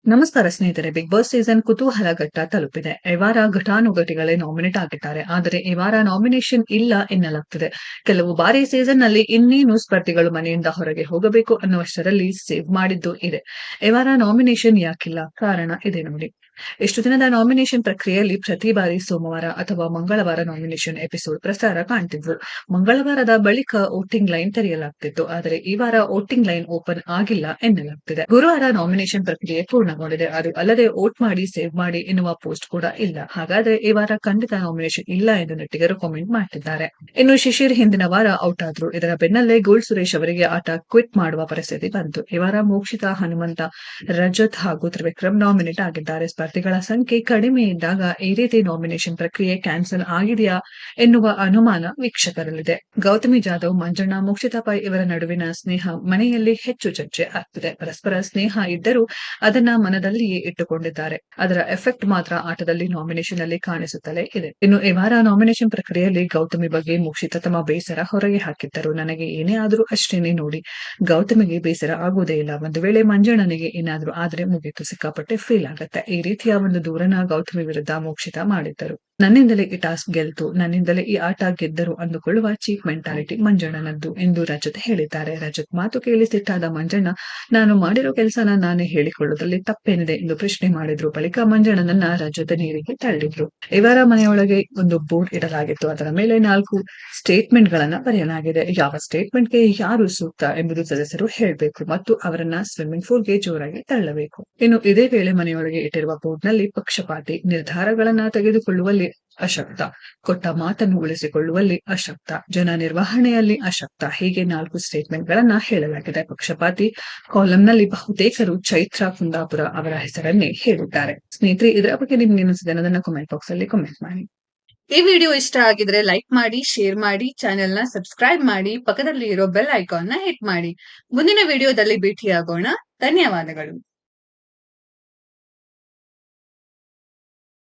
ನಮಸ್ಕಾರ ಸ್ನೇಹಿತರೆ. Big boss season ಕುತೂಹಲ ಘಟ್ಟ ತಲುಪಿದೆ. ಈ ವಾರ ಘಟಾನುಘಟಿಗಳೇ ನಾಮಿನೇಟ್ ಆಗಿದ್ದಾರೆ. ಆದರೆ ಈ ವಾರ ನಾಮಿನೇಷನ್ ಇಲ್ಲ ಎನ್ನಲಾಗ್ತಿದೆ. ಕೆಲವು ಬಾರಿ ಸೀಸನ್‌ನಲ್ಲಿ ಇನ್ನೇನು ಸ್ಪರ್ಧಿಗಳು ಮನೆಯಿಂದ ಹೊರಗೆ ಹೋಗಬೇಕು ಅನ್ನುವಷ್ಟರಲ್ಲಿ ಸೇವ್ ಮಾಡಿದ್ದು ಇದೆ. ಈ ವಾರ ನಾಮಿನೇಷನ್ ಯಾಕಿಲ್ಲ? ಕಾರಣ ಇದೆ ನೋಡಿ. ಇಷ್ಟು ದಿನದ ನಾಮಿನೇಷನ್ ಪ್ರಕ್ರಿಯೆಯಲ್ಲಿ ಪ್ರತಿ ಬಾರಿ ಸೋಮವಾರ ಅಥವಾ ಮಂಗಳವಾರ ನಾಮಿನೇಷನ್ ಎಪಿಸೋಡ್ ಪ್ರಸಾರ ಕಾಣ್ತಿದ್ವು. ಮಂಗಳವಾರದ ಬಳಿಕ ವೋಟಿಂಗ್ ಲೈನ್ ತೆರೆಯಲಾಗ್ತಿತ್ತು. ಆದರೆ ಈ ವಾರ ವೋಟಿಂಗ್ ಲೈನ್ ಓಪನ್ ಆಗಿಲ್ಲ ಎನ್ನಲಾಗ್ತಿದೆ. ಗುರುವಾರ ನಾಮಿನೇಷನ್ ಪ್ರಕ್ರಿಯೆ ಪೂರ್ಣಗೊಂಡಿದೆ. ಅದು ಅಲ್ಲದೆ ವೋಟ್ ಮಾಡಿ ಸೇವ್ ಮಾಡಿ ಎನ್ನುವ ಪೋಸ್ಟ್ ಕೂಡ ಇಲ್ಲ. ಹಾಗಾದ್ರೆ ಈ ವಾರ ಖಂಡಿತ ನಾಮಿನೇಷನ್ ಇಲ್ಲ ಎಂದು ನೆಟ್ಟಿಗರು ಕಾಮೆಂಟ್ ಮಾಡ್ತಿದ್ದಾರೆ. ಇನ್ನು ಶಿಶಿರ್ ಹಿಂದಿನ ವಾರ ಔಟ್ ಆದ್ರು. ಇದರ ಬೆನ್ನಲ್ಲೇ ಗೋಲ್ಡ್ ಸುರೇಶ್ ಅವರಿಗೆ ಆಟ ಕ್ವಿಟ್ ಮಾಡುವ ಪರಿಸ್ಥಿತಿ ಬಂತು. ಈ ವಾರ ಮೋಕ್ಷಿತಾ, ಹನುಮಂತ, ರಜತ್ ಹಾಗೂ ತ್ರಿವಿಕ್ರಮ್ ನಾಮಿನೇಟ್ ಆಗಿದ್ದಾರೆ. ಸ್ಪರ್ಧಿಗಳ ಸಂಖ್ಯೆ ಕಡಿಮೆ ಇದ್ದಾಗ ಈ ರೀತಿ ನಾಮಿನೇಷನ್ ಪ್ರಕ್ರಿಯೆ ಕ್ಯಾನ್ಸಲ್ ಆಗಿದೆಯಾ ಎನ್ನುವ ಅನುಮಾನ ವೀಕ್ಷಕರಲ್ಲಿದೆ. ಗೌತಮಿ ಜಾಧವ್, ಮಂಜಣ್ಣ, ಮೋಕ್ಷಿತಾ ಪೈ ಇವರ ನಡುವಿನ ಸ್ನೇಹ ಮನೆಯಲ್ಲಿ ಹೆಚ್ಚು ಚರ್ಚೆ ಆಗ್ತಿದೆ. ಪರಸ್ಪರ ಸ್ನೇಹ ಇದ್ದರೂ ಅದನ್ನ ಮನದಲ್ಲಿಯೇ ಇಟ್ಟುಕೊಂಡಿದ್ದಾರೆ. ಅದರ ಎಫೆಕ್ಟ್ ಮಾತ್ರ ಆಟದಲ್ಲಿ ನಾಮಿನೇಷನ್ ಅಲ್ಲಿ ಕಾಣಿಸುತ್ತಲೇ ಇದೆ. ಇನ್ನು ಈ ವಾರ ನಾಮಿನೇಷನ್ ಪ್ರಕ್ರಿಯೆಯಲ್ಲಿ ಗೌತಮಿ ಬಗ್ಗೆ ಮೋಕ್ಷಿತಾ ತಮ್ಮ ಬೇಸರ ಹೊರಗೆ ಹಾಕಿದ್ದರು. ನನಗೆ ಏನೇ ಆದ್ರೂ ಅಷ್ಟೇನೆ ನೋಡಿ, ಗೌತಮಿಗೆ ಬೇಸರ ಆಗುವುದೇ ಇಲ್ಲ. ಒಂದು ವೇಳೆ ಮಂಜಣ್ಣನಿಗೆ ಏನಾದ್ರೂ ಆದ್ರೆ ಮುಗೀತು, ಸಿಕ್ಕಾಪಟ್ಟೆ ಫೀಲ್ ಆಗತ್ತೆ. ಈ ರೀತಿಯ ಒಂದು ದೂರನ ಗೌತಮಿ ವಿರುದ್ಧ ಮೋಕ್ಷಿತಾ ಮಾಡಿದ್ದರು. ನನ್ನಿಂದಲೇ ಈ ಟಾಸ್ಕ್ ಗೆಲ್ತು, ನನ್ನಿಂದಲೇ ಈ ಆಟ ಗೆದ್ದರು ಅಂದುಕೊಳ್ಳುವ ಚೀಪ್ ಮೆಂಟಾಲಿಟಿ ಮಂಜಣ್ಣನದ್ದು ಎಂದು ರಜತ್ ಹೇಳಿದ್ದಾರೆ. ರಜತ್ ಮಾತು ಕೇಳಿ ಸಿಟ್ಟಾದ ಮಂಜಣ್ಣ, ನಾನು ಮಾಡಿರೋ ಕೆಲಸನ ನಾನೇ ಹೇಳಿಕೊಳ್ಳುವುದರಲ್ಲಿ ತಪ್ಪೇನಿದೆ ಎಂದು ಪ್ರಶ್ನೆ ಮಾಡಿದ್ರು. ಬಳಿಕ ಮಂಜಣ್ಣನನ್ನ ರಜತ್ ನೀರಿಗೆ ತಳ್ಳಿದ್ರು. ಈ ವಾರ ಮನೆಯೊಳಗೆ ಒಂದು ಬೋರ್ಡ್ ಇಡಲಾಗಿತ್ತು. ಅದರ ಮೇಲೆ 4 ಸ್ಟೇಟ್ಮೆಂಟ್ ಗಳನ್ನ ಬರೆಯಲಾಗಿದೆ. ಯಾವ ಸ್ಟೇಟ್ಮೆಂಟ್ಗೆ ಯಾರು ಸೂಕ್ತ ಎಂಬುದು ಸದಸ್ಯರು ಹೇಳಬೇಕು ಮತ್ತು ಅವರನ್ನ ಸ್ವಿಮ್ಮಿಂಗ್ ಪೂಲ್ಗೆ ಜೋರಾಗಿ ತಳ್ಳಬೇಕು. ಇನ್ನು ಇದೇ ವೇಳೆ ಮನೆಯೊಳಗೆ ಇಟ್ಟಿರುವ ಬೋರ್ಡ್ ನಲ್ಲಿ ಪಕ್ಷಪಾತಿ, ನಿರ್ಧಾರಗಳನ್ನ ತೆಗೆದುಕೊಳ್ಳುವಲ್ಲಿ ಅಶಕ್ತ, ಕೊಟ್ಟ ಮಾತನ್ನು ಉಳಿಸಿಕೊಳ್ಳುವಲ್ಲಿ ಅಶಕ್ತ, ಜನ ನಿರ್ವಹಣೆಯಲ್ಲಿ ಅಶಕ್ತ, ಹೀಗೆ 4 ಸ್ಟೇಟ್ಮೆಂಟ್ ಗಳನ್ನ ಹೇಳಲಾಗಿದೆ. ಪಕ್ಷಪಾತಿ ಕಾಲಂನಲ್ಲಿ ಬಹುತೇಕರು ಚೈತ್ರ ಕುಂದಾಪುರ ಅವರ ಹೆಸರನ್ನೇ ಹೇಳಿದ್ದಾರೆ. ಸ್ನೇಹಿತರೆ, ಇದರ ಬಗ್ಗೆ ನಿಮ್ಗೆ ಅನಿಸಿದೆ ಅನ್ನೋದನ್ನ ಕಾಮೆಂಟ್ ಬಾಕ್ಸ್ ಅಲ್ಲಿ ಕಾಮೆಂಟ್ ಮಾಡಿ. ಈ ವಿಡಿಯೋ ಇಷ್ಟ ಆಗಿದ್ರೆ ಲೈಕ್ ಮಾಡಿ, ಶೇರ್ ಮಾಡಿ, ಚಾನೆಲ್ ನ ಸಬ್ಸ್ಕ್ರೈಬ್ ಮಾಡಿ, ಪಕ್ಕದಲ್ಲಿ ಇರೋ ಬೆಲ್ ಐಕಾನ್ ನ ಹಿಟ್ ಮಾಡಿ. ಮುಂದಿನ ವಿಡಿಯೋದಲ್ಲಿ ಭೇಟಿಯಾಗೋಣ. ಧನ್ಯವಾದಗಳು.